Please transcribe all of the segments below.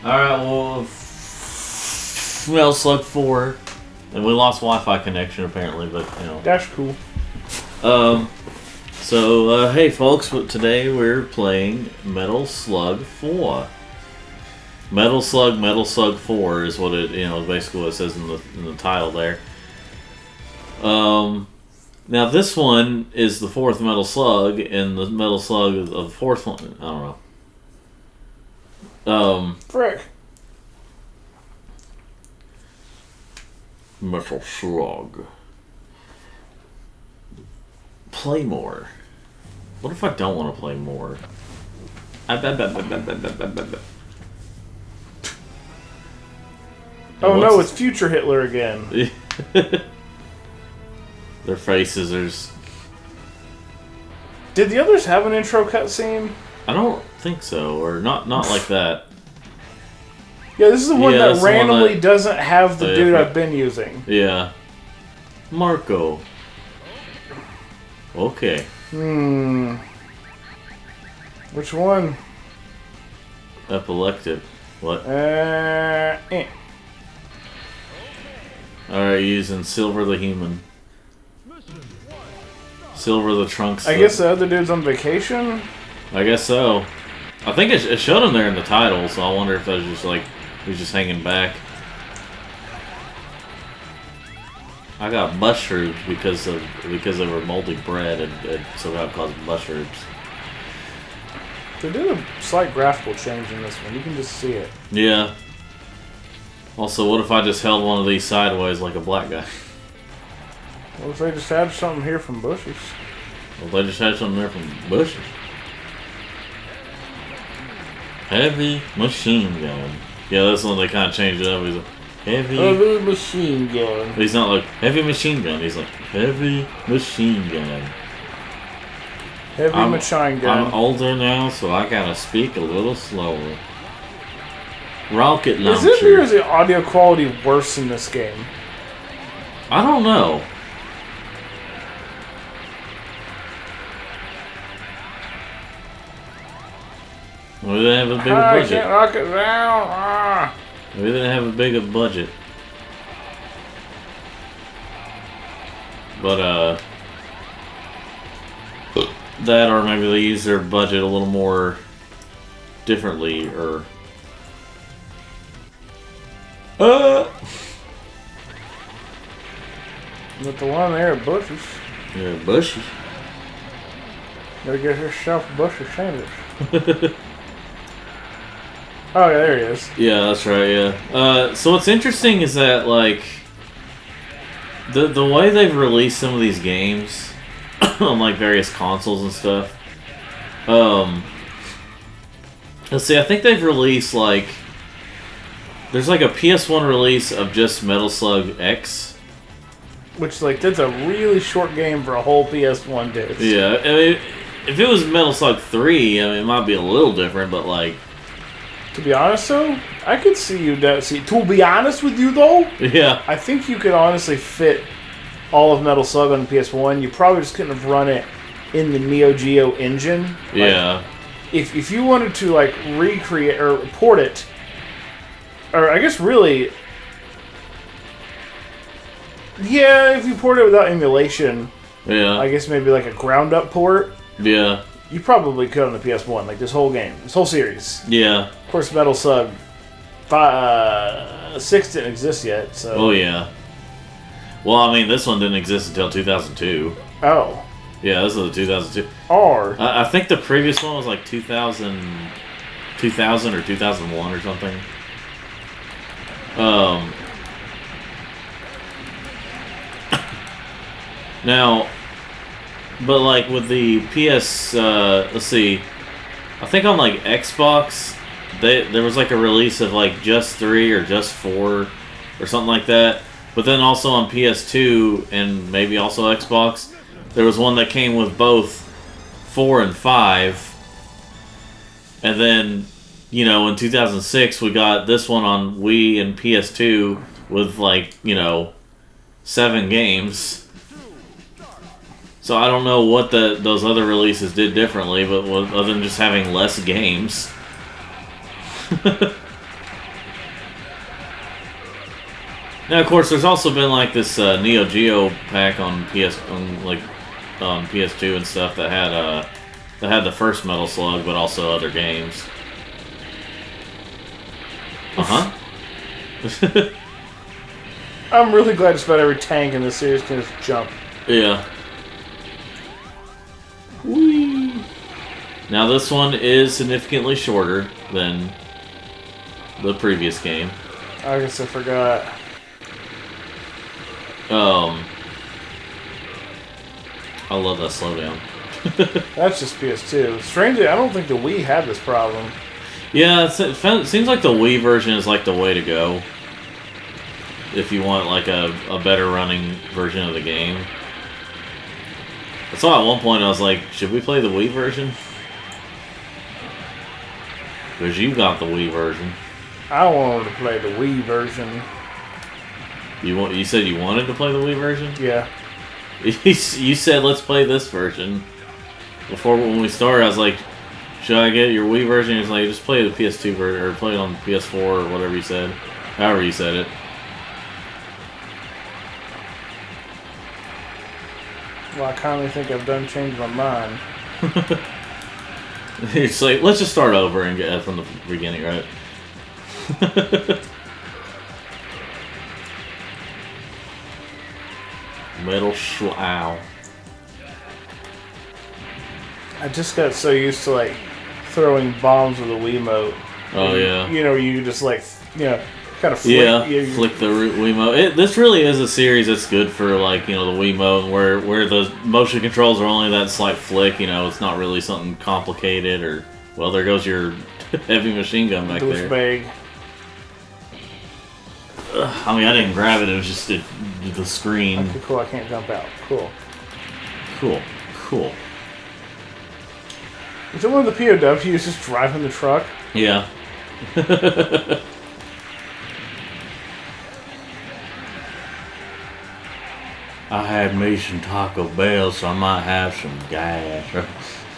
Alright, well, Metal Slug 4. And we lost Wi-Fi connection apparently, but you know. That's cool. So, hey folks, today we're playing Metal Slug 4. Metal Slug 4 is what it, basically what it says in the title there. Now this one is the fourth Metal Slug, and the Metal Slug of the fourth one, I don't know. Frick. Metal Slug. Play more. What if I don't want to play more? Oh no, it's Future Hitler again. Their faces are... Did the others have an intro cutscene? I don't think so, or not like that. Yeah, this is the one that randomly doesn't have the dude I've been using. Yeah. Marco. Okay. Which one? Epileptic. What? Alright, using Silver the Human. Silver the Trunks. I guess the other dude's on vacation? I guess so. I think it showed him there in the title, so I wonder if that was just like, he was just hanging back. I got mushrooms because they were moldy bread and somehow caused mushrooms. They did a slight graphical change in this one. You can just see it. Yeah. Also, what if I just held one of these sideways like a black guy? What if they just had something here from bushes? Well, they just had something there from bushes. Heavy machine gun. Yeah, that's when they kind of changed it up. He's like, heavy machine gun. He's not like, heavy machine gun. He's like, heavy machine gun. Heavy machine gun. I'm older now, so I gotta speak a little slower. Rocket launcher. Is the audio quality worse in this game? I don't know. Maybe they have a bigger budget. I can't knock it down. Maybe they have a bigger budget. But, that or maybe they use their budget a little more differently, or... But the one there at Bush's. Yeah, Bush's. Gotta get herself a Bush's sandwich. Oh, yeah, there he is. Yeah, that's right, yeah. So what's interesting is that, like, the way they've released some of these games on, like, various consoles and stuff, let's see, I think they've released, like, there's, like, a PS1 release of just Metal Slug X. Which, like, that's a really short game for a whole PS1 disc. Yeah, I mean, if it was Metal Slug 3, I mean, it might be a little different, but, like... To be honest, though, I could see you... To be honest with you, though... Yeah. I think you could honestly fit all of Metal Slug on the PS1. You probably just couldn't have run it in the Neo Geo engine. Like, yeah. If you wanted to, like, recreate or port it... Or, I guess, really... Yeah, if you port it without emulation... Yeah. I guess maybe, like, a ground-up port... Yeah. You probably could on the PS1, like this whole game, this whole series. Yeah. Of course, Metal Slug 6 didn't exist yet, so... Oh, yeah. Well, I mean, this one didn't exist until 2002. Oh. Yeah, this is the 2002. Or... I think the previous one was like 2000 or 2001 or something. Now... But, like, with the PS, let's see, I think on, like, Xbox, there was, like, a release of, like, just 3 or just 4 or something like that. But then also on PS2 and maybe also Xbox, there was one that came with both 4 and 5. And then, in 2006, we got this one on Wii and PS2 with, like, 7 games. So I don't know what those other releases did differently, but other than just having less games. Now, of course, there's also been like this Neo Geo pack on PS2 and stuff that had the first Metal Slug, but also other games. I'm really glad just about every tank in this series can just jump. Yeah. Whee! Now this one is significantly shorter than the previous game. I guess I forgot. I love that slowdown. That's just PS2. Strangely, I don't think the Wii had this problem. Yeah, it seems like the Wii version is like the way to go. If you want like a better running version of the game. I saw at one point I was like, should we play the Wii version? Because you got the Wii version. I wanted to play the Wii version. You said you wanted to play the Wii version? Yeah. You said let's play this version. Before when we started, I was like, should I get your Wii version? He's like, just play the PS2 version or play it on PS4 or whatever you said. However you said it. Well, I kindly think I've done changed my mind. It's like, let's just start over and get from the beginning, right? Metal Slug. I just got so used to like throwing bombs with a Wiimote. Oh yeah. You know, you just like kind of flick. Flick the Wiimote. This really is a series that's good for like the Wiimote, where the motion controls are only that slight flick. It's not really something complicated. Or well, there goes your heavy machine gun back there. Big. I mean, I didn't grab it. It was just the screen. Okay, cool. I can't jump out. Cool. Is it one of the POWs just driving the truck? Yeah. I had me some Taco Bell, so I might have some gas.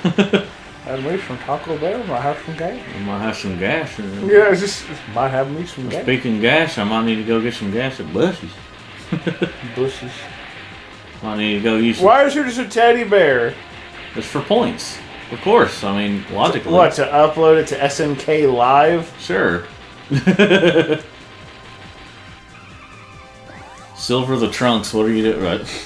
I had me some Taco Bell, might have some gas. I might have some gas. Yeah, it's just might have me some gas. Speaking of gas, I might need to go get some gas at Bush's. Bushes. I need to go use. Why is there just a teddy bear? It's for points, of course. I mean, logically. What, to upload it to SNK Live? Sure. Silver the Trunks, what are you doing? Right.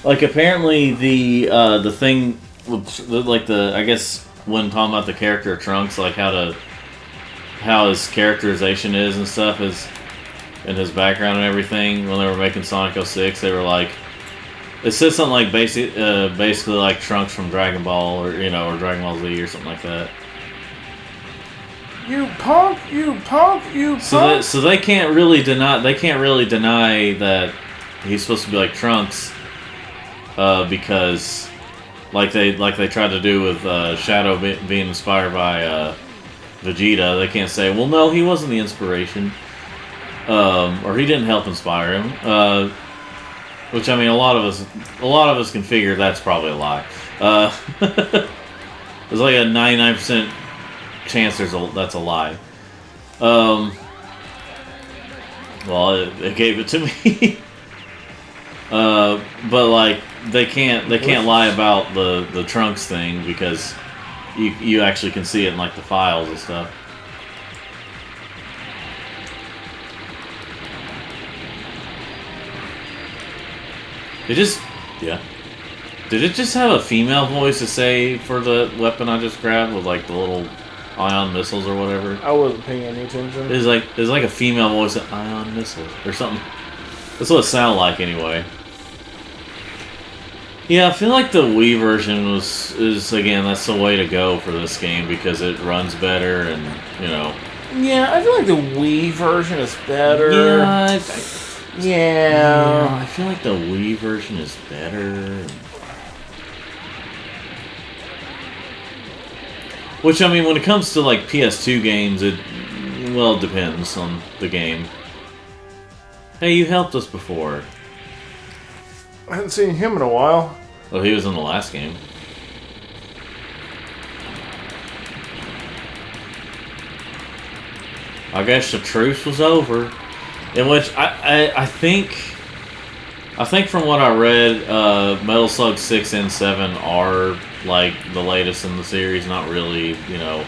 Like, apparently the thing, like I guess when talking about the character Trunks, like how his characterization is and stuff is, and his background and everything, when they were making Sonic 06, they were like, it said something like basically like Trunks from Dragon Ball or Dragon Ball Z or something like that. You punk! You punk! You punk! So they can't really deny that he's supposed to be like Trunks, because like they tried to do with Shadow being inspired by Vegeta. They can't say, well, no, he wasn't the inspiration, or he didn't help inspire him. Which, I mean, a lot of us can figure that's probably a lie. There's like a 99% chance that's a lie. Well, it gave it to me. But like they can't lie about the Trunks thing because you actually can see it in like the files and stuff. Did it just have a female voice to say for the weapon I just grabbed with like the little ion missiles or whatever? I wasn't paying any attention. It's like a female voice of ion missiles or something. That's what it sounded like anyway. Yeah, I feel like the Wii version is again, that's the way to go for this game because it runs better and Yeah, I feel like the Wii version is better. Yeah, I feel like the Wii version is better. Which, I mean, when it comes to, like, PS2 games, it depends on the game. Hey, you helped us before. I haven't seen him in a while. Oh, he was in the last game. I guess the truce was over. In which I think from what I read, Metal Slug 6 and 7 are like the latest in the series. Not really, you know.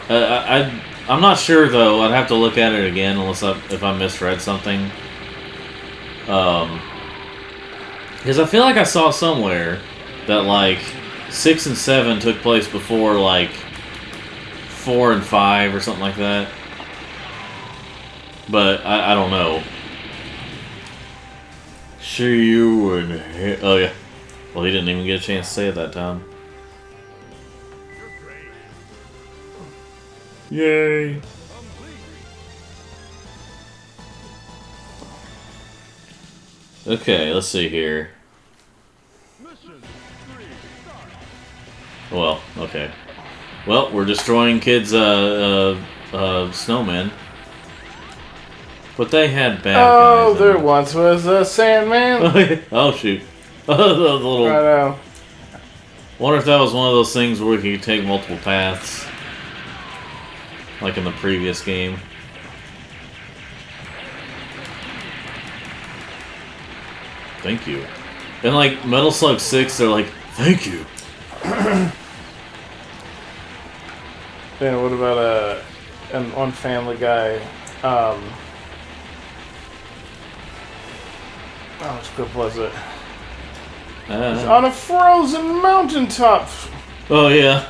I'm not sure though. I'd have to look at it again if I misread something. Because I feel like I saw somewhere that like 6 and 7 took place before like 4 and 5 or something like that. But I don't know. See you in hell. Oh yeah. Well, he didn't even get a chance to say it that time. Yay. Okay, let's see here. Well, okay. Well, we're destroying kids' snowmen. But they had bad guys. Oh, there once was a Sandman. Oh, shoot. The little... I know. Wonder if that was one of those things where we could take multiple paths. Like in the previous game. Thank you. And like Metal Slug 6, they're like, thank you. Then what about on Family Guy? Which clip was it? It's on a frozen mountaintop. Oh yeah.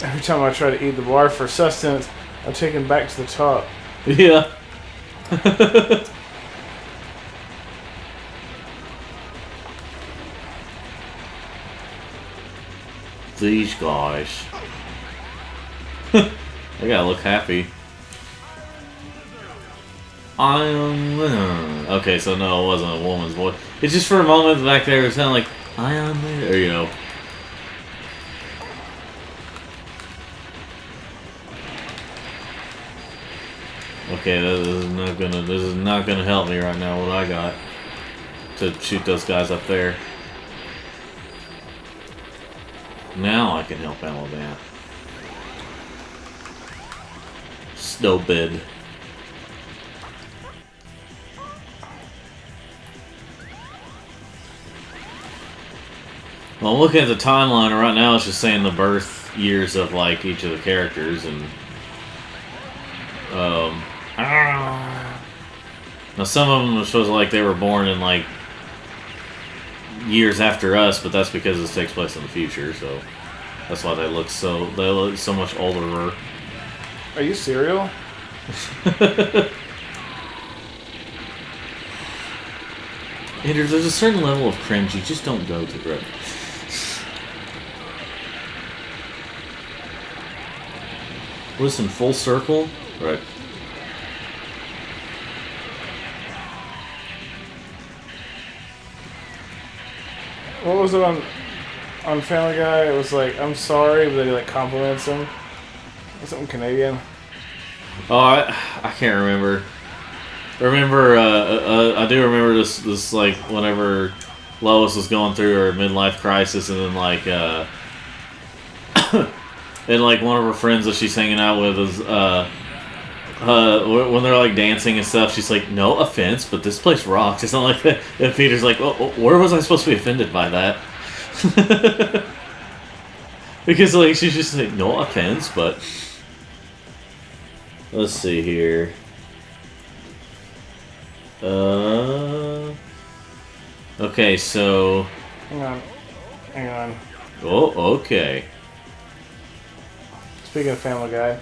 Every time I try to eat the bar for sustenance, I'm taken back to the top. Yeah. These guys. They gotta look happy. Okay, so no, it wasn't a woman's voice. It's just for a moment back there, it sounded like, I am there, you know. Okay, this is not gonna help me right now, what I got. To shoot those guys up there. Now I can help Alabama. Snowbed. Well, I'm looking at the timeline, and right now it's just saying the birth years of, like, each of the characters, and... Now, some of them are supposed to, like, they were born in, like, years after us, but that's because this takes place in the future, so... That's why they look so much older. Are you cereal? Andrew, there's a certain level of cringe you just don't go to, right? Listen, full circle? Right. What was it on Family Guy? It was like, I'm sorry, but then he like compliments him. Something Canadian. Oh, I can't remember. I do remember this like whenever Lois was going through her midlife crisis, and then like and like one of her friends that she's hanging out with is when they're like dancing and stuff, she's like, no offense, but this place rocks. It's not like that. And Peter's like, oh, where was I supposed to be offended by that? Because like she's just like, no offense, but let's see here. Okay, so Hang on. oh, okay. Speaking of Family Guy.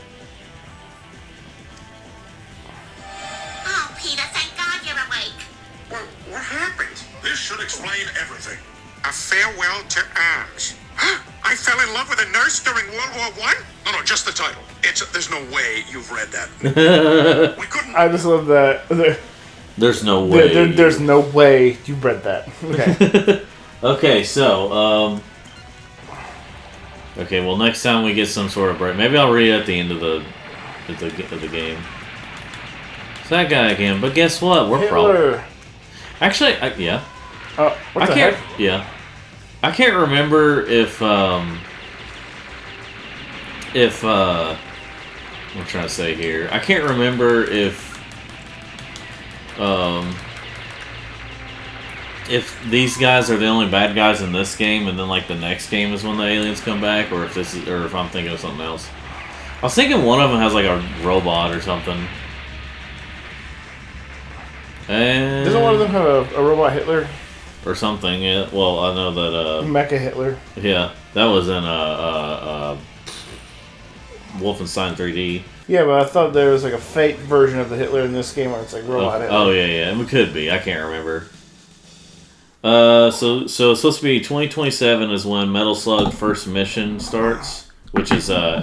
Oh, Peter, thank God you're awake. Well, what happened? This should explain everything. A farewell to arms. I fell in love with a nurse during World War I? No, just the title. There's no way you've read that. We couldn't... I just love that. There's no way. There's no way you read that. Okay. Okay, so, okay, well, next time we get some sort of break, maybe I'll read it at the end of the game. It's that guy again, but guess what? We're probably... Actually, yeah. Oh, what the heck? Yeah. I can't remember if I'm trying to say here. I can't remember if these guys are the only bad guys in this game, and then like the next game is when the aliens come back, or if this is, or if I'm thinking of something else. I was thinking one of them has like a robot or something. And Doesn't one of them have a robot Hitler? Or something, yeah. Well, I know that, Mecha Hitler. yeah, that was in, Wolfenstein 3D. Yeah, but I thought there was like a fake version of the Hitler in this game where it's like robot Hitler. Oh, yeah, it could be. I can't remember. So it's supposed to be 2027 is when Metal Slug First Mission starts, which is a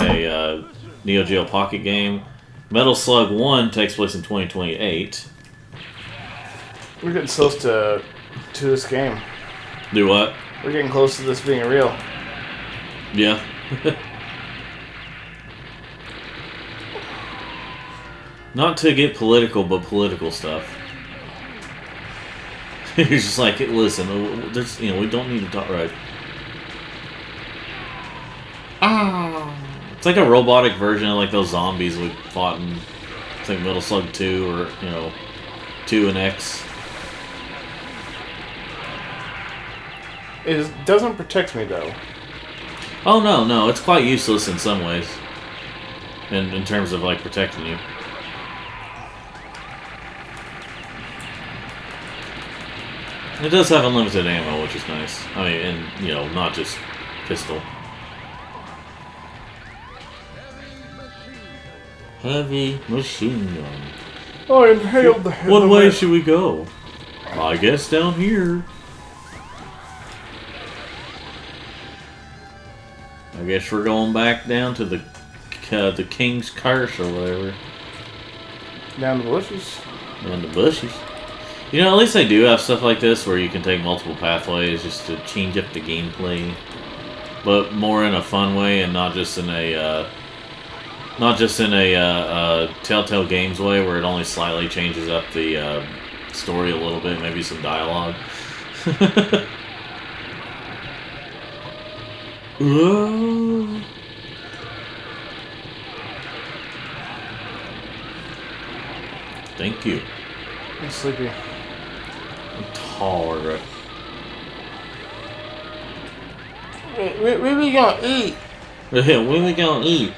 Neo Geo Pocket game. Metal Slug 1 takes place in 2028. We're getting close to this game. Do what? We're getting close to this being real. Yeah. Not to get political, but political stuff. You're just like, listen, there's, we don't need to talk, right? It's like a robotic version of like those zombies we fought in, it's like Metal Slug 2 or, 2 and X. It doesn't protect me though. Oh no, it's quite useless in some ways. In terms of like protecting you. It does have unlimited ammo, which is nice. I mean, and not just pistol. Heavy machine gun. Oh, I inhaled the What way should we go? I guess down here. I guess we're going back down to the King's Curse or whatever. Down the bushes. Down the bushes. At least they do have stuff like this where you can take multiple pathways just to change up the gameplay, but more in a fun way and not just in a Telltale Games way where it only slightly changes up the story a little bit, maybe some dialogue. Thank you. I'm sleepy. I'm tired. Where we gonna eat? When we gonna eat?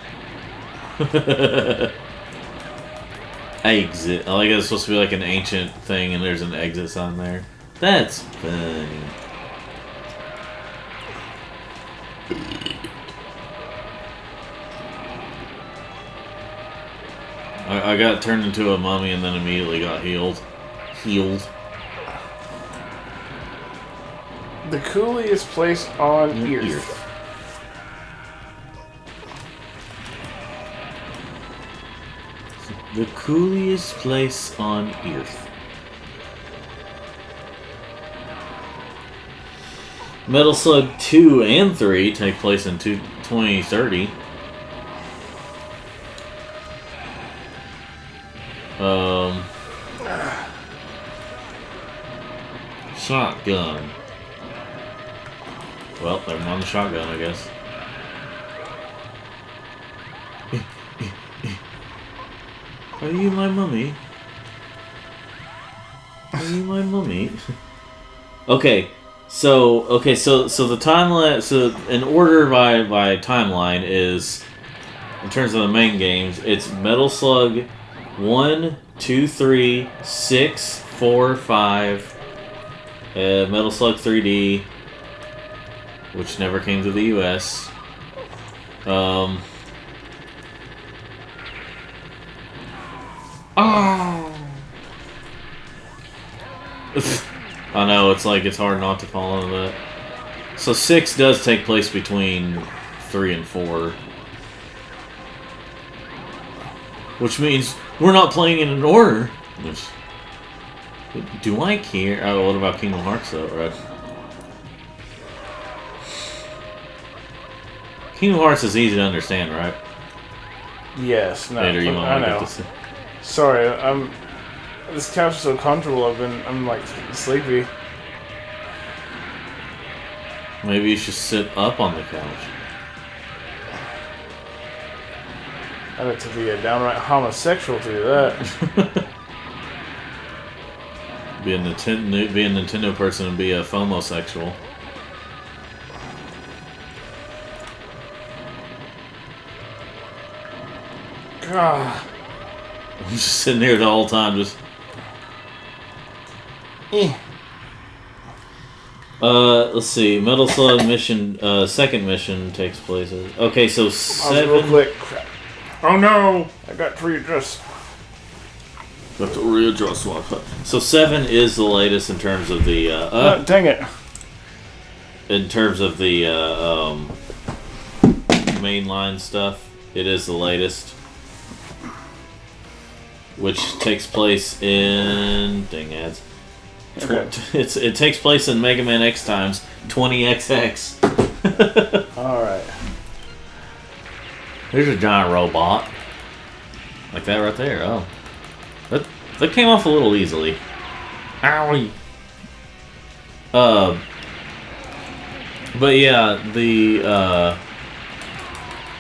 Exit. I like it's supposed to be like an ancient thing and there's an exit sign there. That's funny. I got turned into a mummy and then immediately got healed. The coolest place on Earth. The coolest place on Earth. Metal Slug 2 and 3 take place in 2030. Shotgun. Well, they're on the shotgun, I guess. Are you my mummy? Are you my mummy? Okay, so the timeline. So in order by timeline is, in terms of the main games, it's Metal Slug 1, 2, 3, 6, 4, 5. Metal Slug 3D, which never came to the US. Oh. I know, it's hard not to fall into that. So 6 does take place between 3 and 4. Which means we're not playing in an order. Which, do I care? Oh, what about Kingdom Hearts though, right? Kingdom Hearts is easy to understand, right? Yes, no. Later, you I won't know. get to see. Sorry, this couch is so comfortable. I'm like sleepy. Maybe you should sit up on the couch. I'd have to be a downright homosexual to do that. Be a Nintendo person and be a FOMO-sexual. God. I'm just sitting here the whole time, just. Let's see. Metal Slug mission, second mission takes place. Okay, so 7. Real quick. Crap. Oh no! I got to readjust. Got to readjust. So 7 is the latest in terms of the. Dang it! In terms of the mainline stuff, it is the latest, which takes place in. Dang ads. Okay. It takes place in Mega Man X times 20XX. Alright. Here's a giant robot. Like that right there. Oh. That came off a little easily. Owie. But yeah, the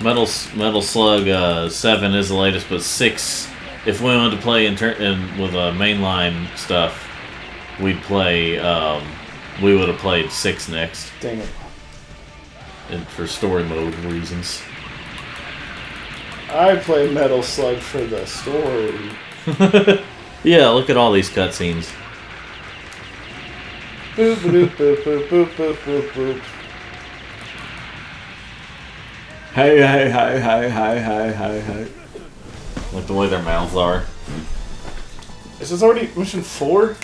Metal Slug 7 is the latest, but 6, if we wanted to play with mainline stuff, we would have played 6 next. Dang it. And for story mode reasons. I play Metal Slug for the story. Yeah, look at all these cutscenes. Boop, boop, boop, boop, boop, boop, boop, boop. Hey, hey, hey, hey, hey, hey, hey, hey. Like the way their mouths are. Is this already mission 4?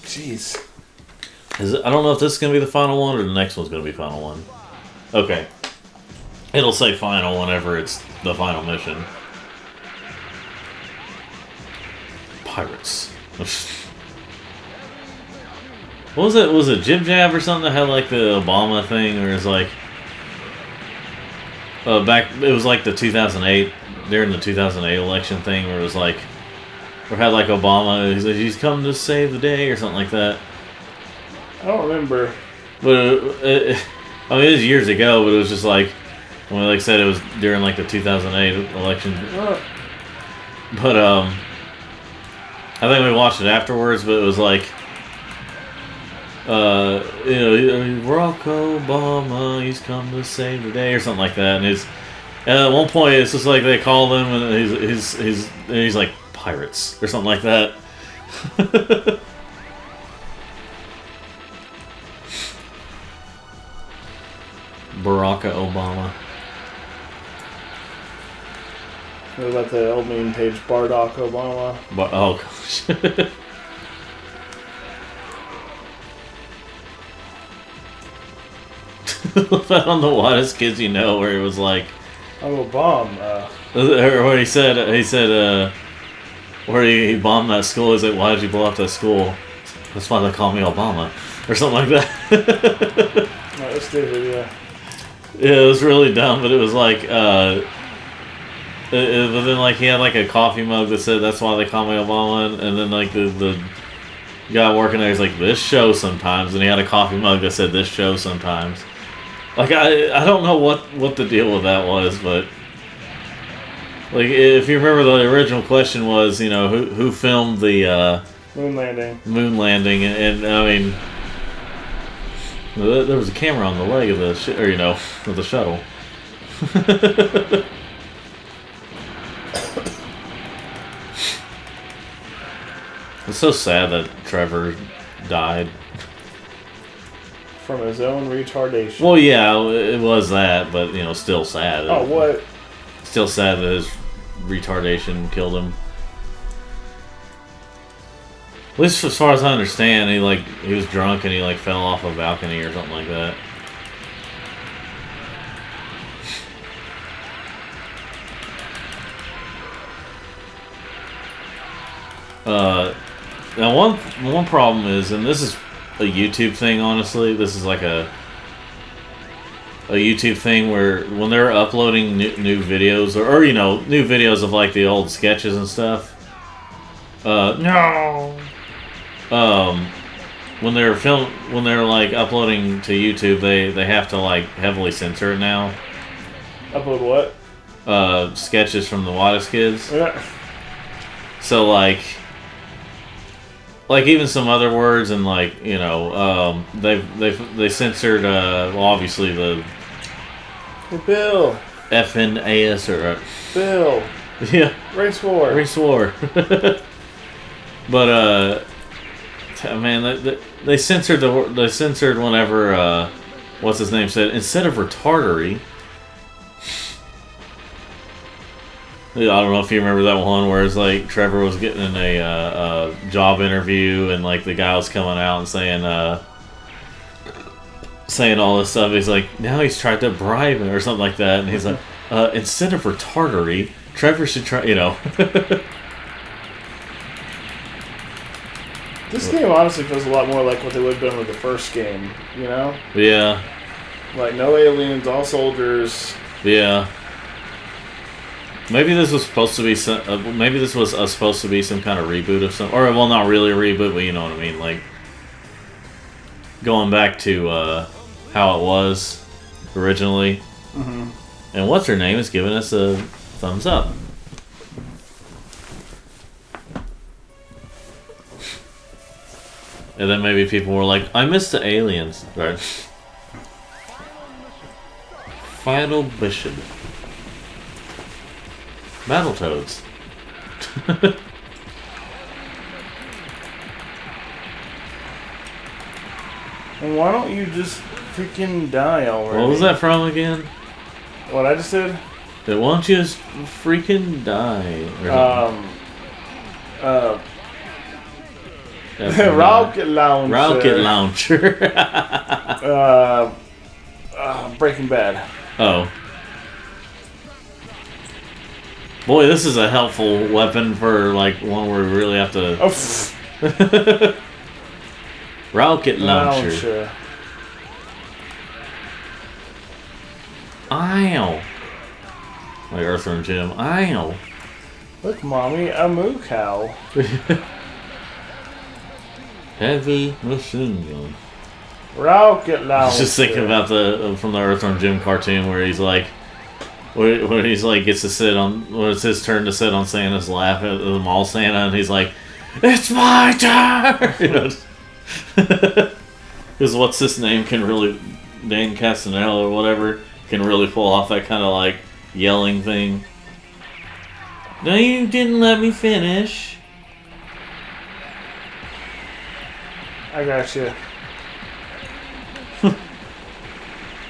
Jeez. I don't know if this is going to be the final one or the next one's going to be final one. Okay. It'll say final whenever it's the final mission. Pirates. What was it? Was it Jib Jab or something that had like the Obama thing? Or it was like... it was like the 2008, during the 2008 election thing where it was like... Or had like Obama, he's come to save the day or something like that. I don't remember. But it was years ago, but it was just like... When like said it was during like the 2008 election. But I think we watched it afterwards, but it was like Barack Obama, he's come to save the day or something like that. And at one point it's just like they called him and he's like pirates or something like that. Barack Obama. What about the old meme page, Bardock Obama? Oh gosh. On the Whitest Kids You Know, where it was like, I'm a bomb. where he said, where he bombed that school. He's like, why did you blow up that school? That's why they call me Obama, or something like that. No, it's stupid, yeah. Yeah, it was really dumb, but it was like, but then like he had like a coffee mug that said that's why they call me Obama, and then like the guy working there, he's like, this show sometimes, and he had a coffee mug that said this show sometimes. Like I don't know what the deal with that was, but like if you remember, the original question was, who filmed the moon landing, and I mean, there was a camera on the leg of the of the shuttle. It's so sad that Trevor died. From his own retardation. Well, yeah, it was that, but, still sad. Oh, what? Still sad that his retardation killed him. At least as far as I understand, he was drunk and he fell off a balcony or something like that. Now one problem is, and this is a YouTube thing, honestly, this is like a YouTube thing where when they're uploading new videos or new videos of like the old sketches and stuff, when they're uploading to YouTube, they have to heavily censor it now. Upload what? sketches from the Wattis kids. Yeah. So like even some other words and like they censored well obviously the Hey, Bill. FNAS or Bill. yeah Race war. race war. But man, they censored whenever what's his name said instead of retardery. I don't know if you remember that one where it's like Trevor was getting in a job interview and like the guy was coming out and saying all this stuff. He's like, now he's tried to bribe him or something like that, and he's like, instead of retardery, Trevor should try. This game honestly feels a lot more like what they would have done with the first game. Yeah. Like no aliens, all soldiers. Yeah. Maybe this was supposed to be supposed to be some kind of reboot of some, or well, not really a reboot, but you know what I mean, like going back to how it was originally. Mm-hmm. And what's her name is giving us a thumbs up. And then maybe people were like, "I missed the aliens." Right? Final Bishop. Battletoads. And why don't you just freaking die already? What was that from again? What I just did? Why don't you just freaking die? Rocket launcher. Rocket launcher. Breaking Bad. Oh. Boy, this is a helpful weapon for like one where we really have to. Oh. Rocket launcher. Ow. Like Earthworm Jim. Ow. Look, mommy, a moo cow. Heavy machine gun. Rocket launcher. I was just thinking about from the Earthworm Jim cartoon where he's like. When he's like gets to sit on when it's his turn to sit on Santa's lap at the mall Santa and he's like, "It's my turn." Because what's his name can really Dan Castanel or whatever can really pull off that kind of like yelling thing. No, you didn't let me finish. I got you.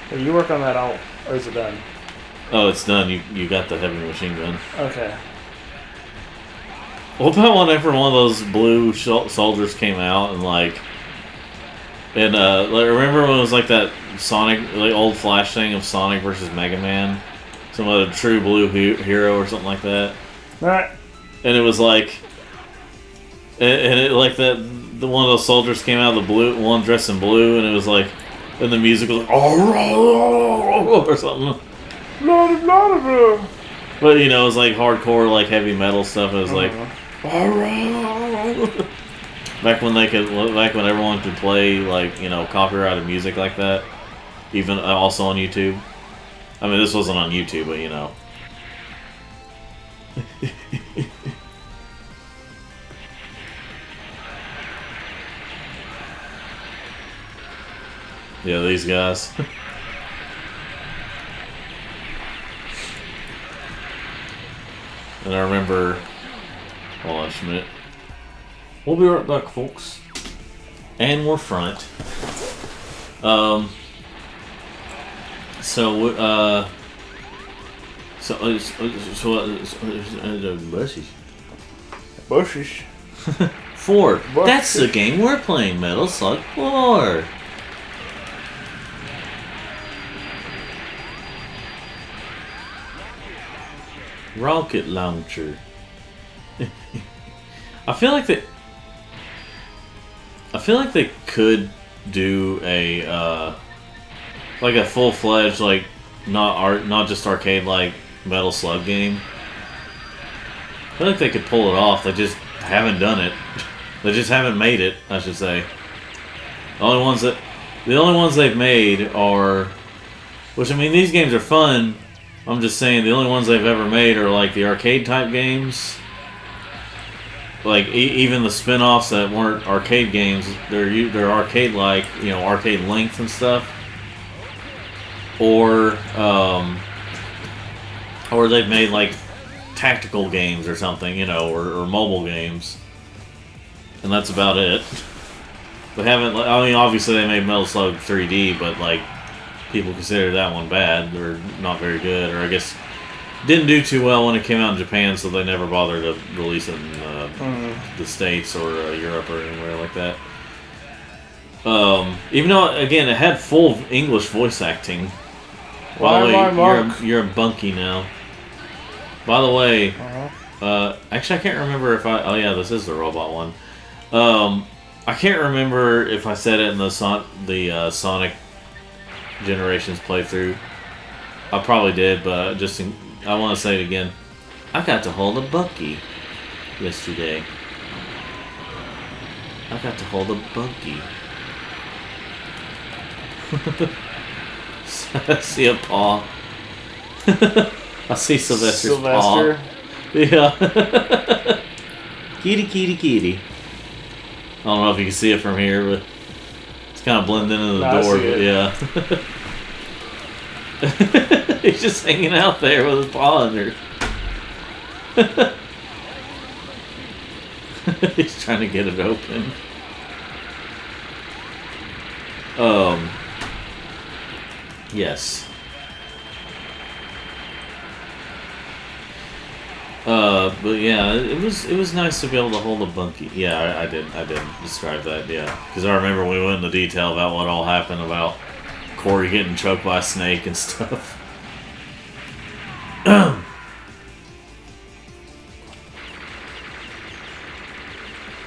Hey, you work on that out, or is it done? Oh, it's done. You got the heavy machine gun. Okay. What about whenever one of those blue soldiers came out and like remember when it was like that Sonic, like old Flash thing of Sonic versus Mega Man, some other true blue hero or something like that. All right. And it was like, and it like that the one of those soldiers came out of the blue one dressed in blue, and it was like, and the music was like, or something. Blah, blah, blah. But it was like hardcore, like heavy metal stuff. It was like, back when everyone could play like copyrighted music like that, even also on YouTube. I mean, this wasn't on YouTube, but yeah, these guys. And I remember, hold on just a minute. We'll be right back, folks. And we're front. Bushish. 4. That's the game we're playing, Metal Slug 4. Rocket launcher. I feel like they could do a like a full-fledged like not just arcade like Metal Slug game. I feel like they could pull it off. They just haven't done it. They just haven't made it, I should say. The only ones they've made are, which I mean, these games are fun. I'm just saying the only ones they've ever made are like the arcade type games. Like even the spin-offs that weren't arcade games, they're arcade like, you know, arcade length and stuff. Or they've made like tactical games or something, you know, or mobile games. And that's about it. They haven't, I mean, obviously they made Metal Slug 3D, but like people consider that one bad or not very good, or I guess didn't do too well when it came out in Japan, so they never bothered to release it in the States or Europe or anywhere like that. Even though, again, it had full English voice acting. By the way, you're a bunkie now. By the way, actually I can't remember if oh yeah, this is the robot one. I can't remember if I said it in the Sonic Generations playthrough. I probably did, but I want to say it again. I got to hold a Bucky yesterday. I got to hold a Bucky. I see a paw. I see Sylvester's paw. Yeah. Kitty, kitty, kitty. I don't know if you can see it from here, but it's kind of blending into the door. But yeah. He's just hanging out there with his paw under. He's trying to get it open. Yes. But yeah, it was nice to be able to hold a bunkie. Yeah, I did describe that. Yeah, because I remember we went into detail about what all happened about Corey getting choked by a snake and stuff. I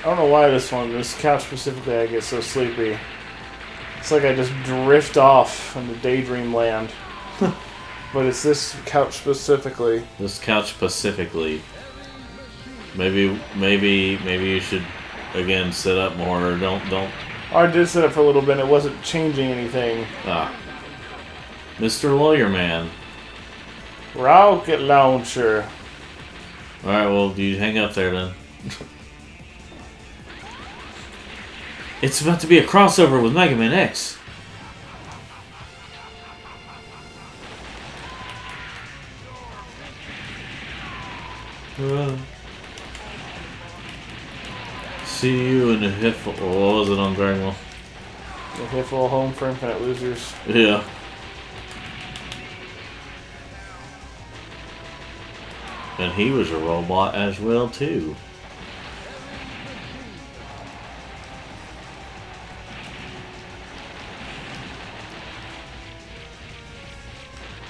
don't know why this couch specifically, I get so sleepy. It's like I just drift off into daydream land. But it's this couch specifically. This couch specifically. Maybe you should again sit up more, or don't. I did sit up for a little bit. It wasn't changing anything. Mr. Lawyer Man. Rocket launcher. All right, well, you hang up there then. It's about to be a crossover with Mega Man X. See you in the Hiffle. What was it on Dragon Ball? The Hiffle Home for Infinite Losers. Yeah. And he was a robot as well, too.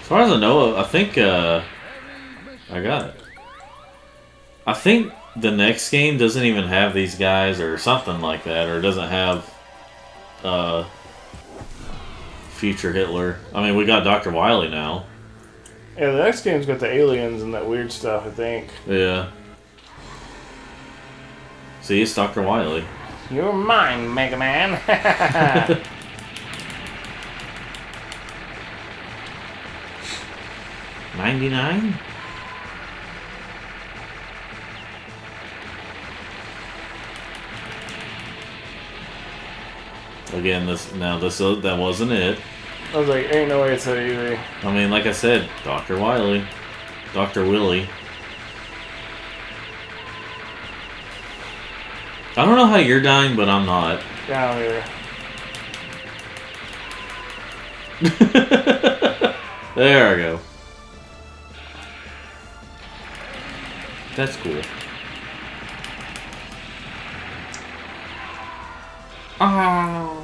As far as I know, I think, I got it. I think the next game doesn't even have these guys or something like that, or doesn't have, Future Hitler. I mean, we got Dr. Wily now. Yeah, the next game's got the aliens and that weird stuff, I think. Yeah. See, it's Dr. Wily. You're mine, Mega Man. 99? Again, that wasn't it. I was like, ain't no way it's that easy. I mean, like I said, Dr. Wily. Dr. Willy. I don't know how you're dying, but I'm not. Down here. There I go. That's cool. Oh.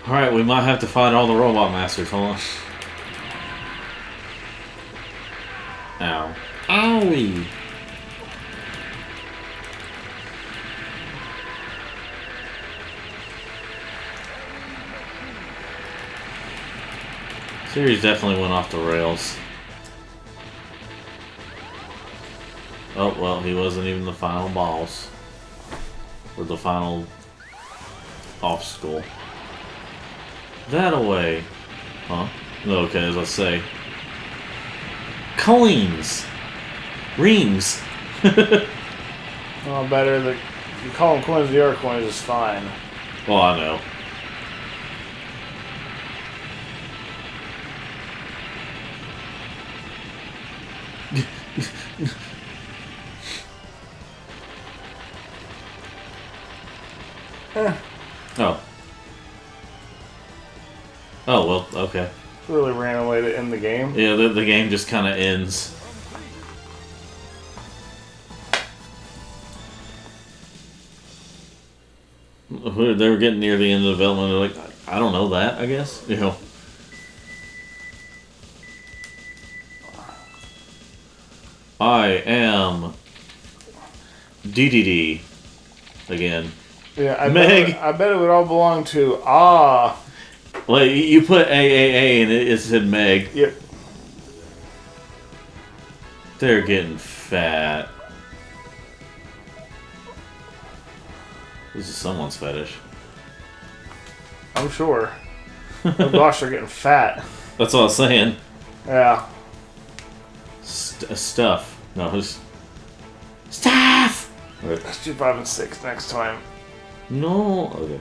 Alright, we might have to fight all the robot masters. Hold on. Ow. Owie! Series definitely went off the rails. Oh, well, he wasn't even the final boss. or the final obstacle. That away. Huh? Okay, as I say. Coins! Rings! Well, better that you call them coins, the other coins is fine. Well, I know. Oh. Oh, well, okay. It's really random way to end the game. Yeah, the game just kind of ends. They were getting near the end of development. They're like, I don't know that, I guess. You know. I am DDD again. Yeah, I Meg. bet it would all belong to Well, you put AAA and it said Meg. Yep. They're getting fat. This is someone's fetish. I'm sure. Oh gosh, they're getting fat. That's what I was saying. Yeah. Stuff. No, who's stuff. Let's do 5 and 6 next time. No. Okay.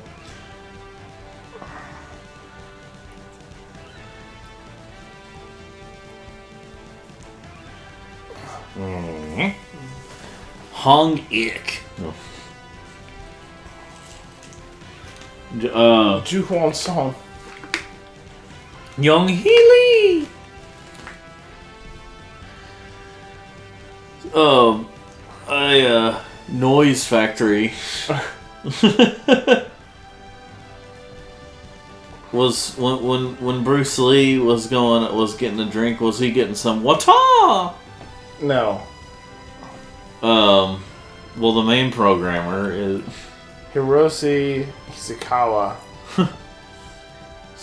Hong Ik. No. Ju Hwan Song. Young Healy. Noise Factory. Was when Bruce Lee was getting a drink, was he getting some wata? No. Well, the main programmer is Hiroshi Hisakawa.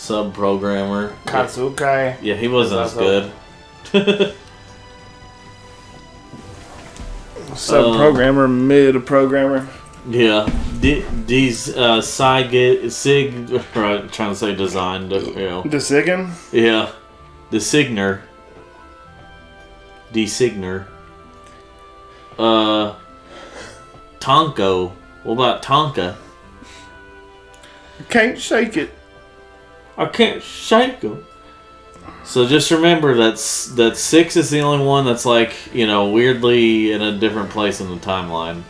sub-programmer. Katsukai. Yeah, he wasn't as good. Sub-programmer, mid-programmer. Yeah, these trying to say designed, you know. DeSigan? Yeah, Designer. Tonko. What about Tonka? Can't shake it. I can't shake them. So just remember that 6 is the only one that's like, you know, weirdly in a different place in the timeline.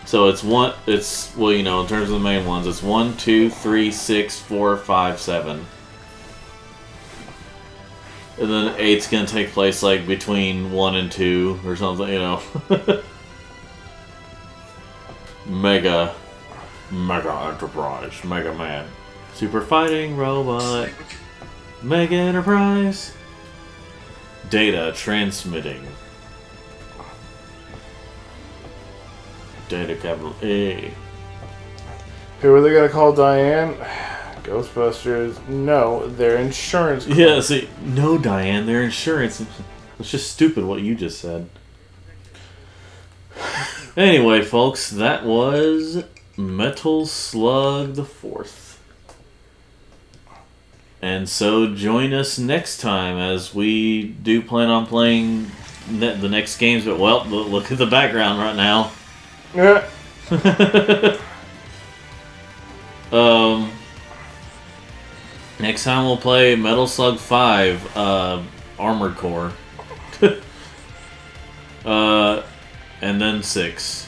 So it's well, you know, in terms of the main ones, it's 1, 2, 3, 6, 4, 5, 7. And then 8's gonna take place like between 1 and 2 or something, you know. Mega Enterprise, Mega Man. Super Fighting Robot. Mega Enterprise. Data transmitting. Data capital A. Who are they gonna call Diane? Ghostbusters. No, their insurance. Yeah, see, no, Diane, their insurance. It's just stupid what you just said. Anyway, folks, that was Metal Slug the 4th. And so join us next time as we do plan on playing the next games. But, well, look at the background right now. Yeah. Next time we'll play Metal Slug 5, Armored Core. And then 6.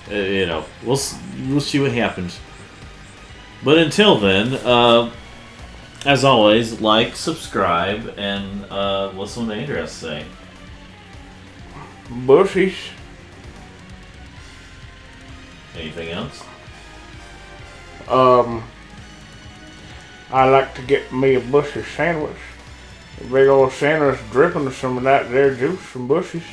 You know, we'll see what happens. But until then, as always, like, subscribe, and listen to Andrew has to say. Bushies. Anything else? I like to get me a Bushy sandwich. A big old sandwich dripping with some of that there juice from Bushies.